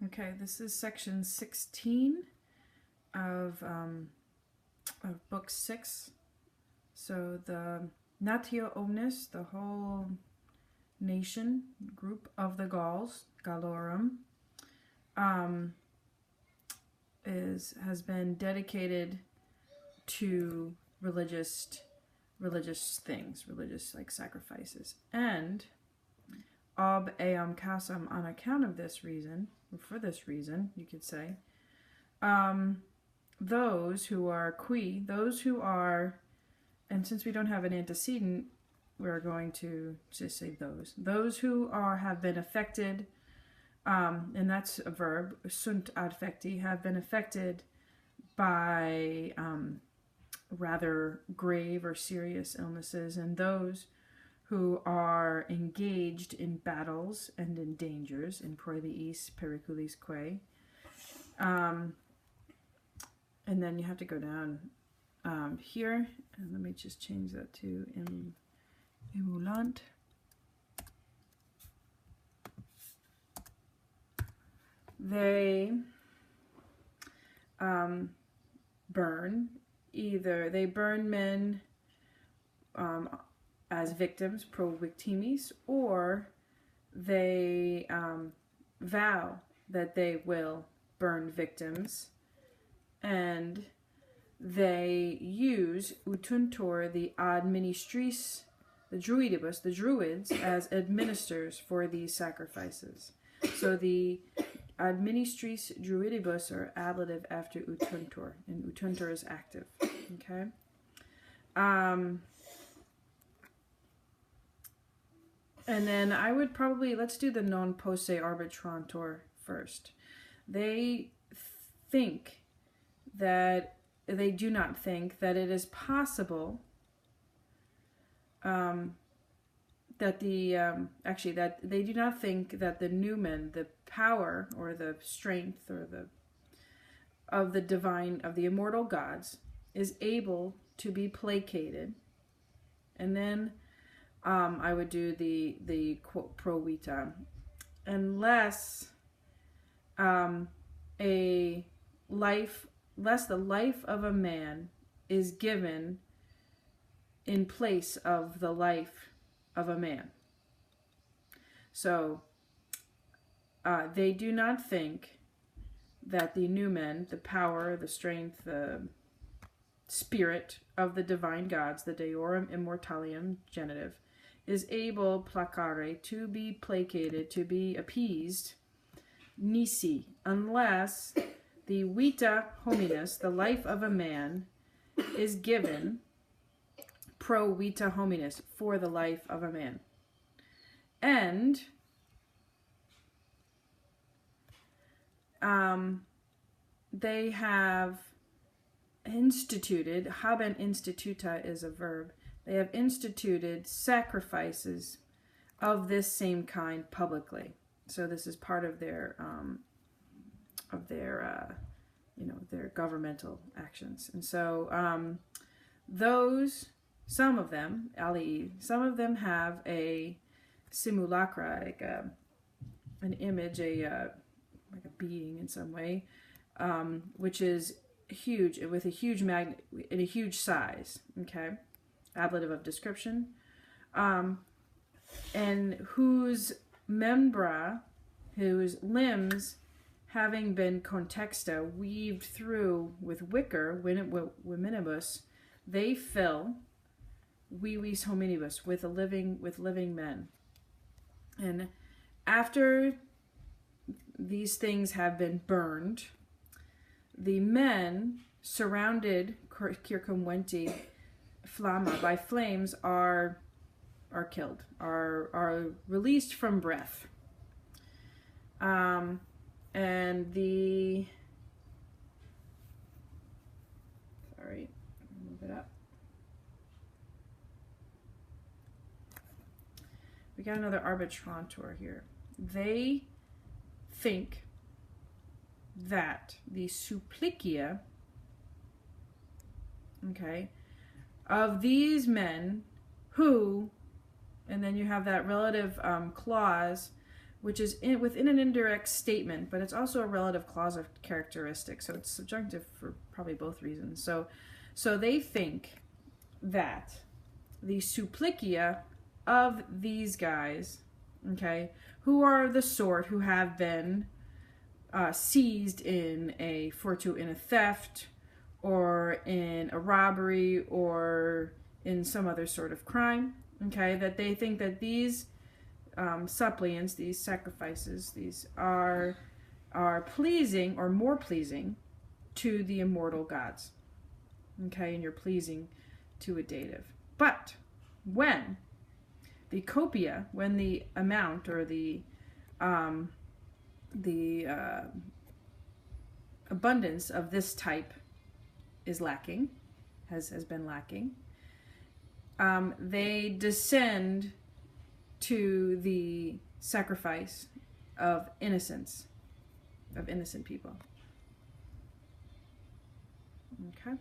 Okay, this is section 16 of book 6. So the Natio Omnis, the whole nation group of the Gauls, Gallorum, has been dedicated to religious things, religious like sacrifices, and ob eam casam, on account of this reason, or for this reason, you could say, those who are, and since we don't have an antecedent, we're going to just say those who have been affected, and that's a verb, sunt adfecti, have been affected by rather grave or serious illnesses, and those who are engaged in battles and in dangers, in proediis periculis quae. And then you have to go down here, and let me just change that to emulant. They burn men as victims, pro victimis, or they vow that they will burn victims, and they use utuntur the administris, the druidibus, the druids, as administrators for these sacrifices. So the administris druidibus are ablative after utuntur, and utuntur is active. Okay. And then I would probably, let's do the non posse arbitrantur first. They do not think that it is possible that they do not think that the numen, the power or the strength or of the immortal gods, is able to be placated. And then I would do the quote pro vita, unless the life of a man is given in place of the life of a man. So they do not think that the numen, the power, the strength, the spirit of the divine gods, the deorum immortalium genitive, is able placare, to be placated, to be appeased, nisi, unless the vita hominis, the life of a man, is given pro vita hominis, for the life of a man. And they have instituted, haben instituta is a verb, they have instituted sacrifices of this same kind publicly. So this is part of their their governmental actions. And so some of them have a simulacra, like an image, like a being in some way, which is huge, with a huge magnet in a huge size. Okay, ablative of description, and whose membra, whose limbs, having been contexta, weaved through with wicker, womenibus, they fill vivis hominibus, with living men. And after these things have been burned, the men surrounded circumventi flamma by flames are killed, are released from breath. And move it up. We got another arbitrantur here. They think that the supplicia, okay, of these men who, and then you have that relative clause, which is within an indirect statement, but it's also a relative clause of characteristic, so it's subjunctive for probably both reasons. So they think that the supplicia of these guys, okay, who are the sort who have been seized in a theft, or in a robbery, or in some other sort of crime, okay, that they think that these suppliants, these sacrifices, these are pleasing, or more pleasing, to the immortal gods. Okay, and you're pleasing to a dative. But when the copia, when the amount, or the abundance of this type is lacking, has been lacking, they descend to the sacrifice of innocent people. Okay?